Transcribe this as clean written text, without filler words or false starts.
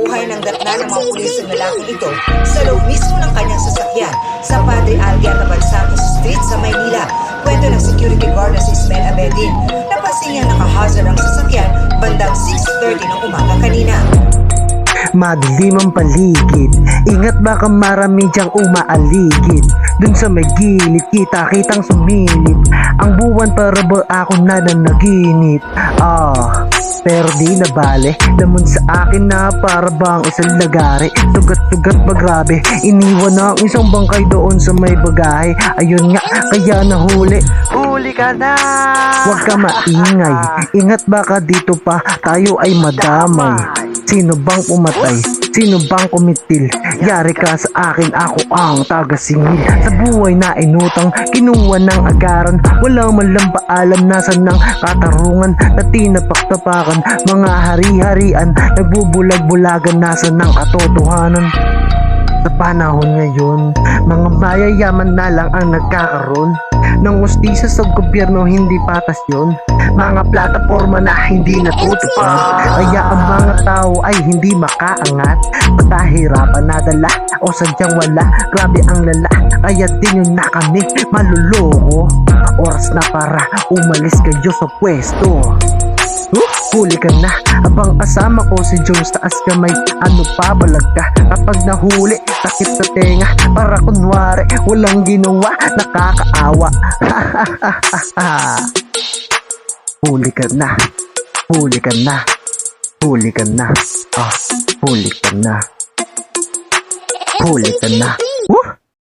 nabuhay ng datna ng mga pulis ng lalaking ito sa loob mismo ng kanyang sasakyan sa Padre Algier Santos Street sa Maynila. Kwento ng security guard na si Ismael Abedin. Napansin niya nakahazard ang sasakyan bandang 6:30 ng umaga kanina. Madilim ang paligid, ingat baka marami diyang umaaligid. Dun sa may gilid, kita-kitang sumilip ang buwan para ba ako na nanaginip. Pero di na bale, lamon sa akin na para bang isang lagari. Sugat-sugat ba grabe, iniwan na ang isang bangkay doon sa may bagahe. Ayun nga, kaya nahuli. Huli ka na! Huwag ka maingay, ingat baka dito pa tayo ay madamay. Sino bang pumatay? Sino bang kumitil? Yari ka sa akin, ako ang taga-singil. Sa buhay na inutang, kinuha ng agaran. Walang man lang paalam, nasan ng katarungan na tinapak-tapakan. Mga hari-harian, nagbubulag-bulagan, nasan ng katotohanan. Sa panahon ngayon, mga mayayaman na lang ang nagkakaroon ng ustisya sa gobyerno, hindi patas yun. Mga plataforma na hindi natutupad, kaya ang mga tao ay hindi makaangat. Pagkahirapan na dala o sadyang wala, grabe ang lala, kaya din yun na kami maluloko. Oras na para umalis kayo sa pwesto. Huli ka na, abang kasama ko si Jones, taas kamay, ano pa balag ka? Kapag nahuli, takip sa tenga, para kunwari, walang ginawa, nakakaawa. Huli ka na, huli ka na, huli ka na, huli ka na, huli ka na.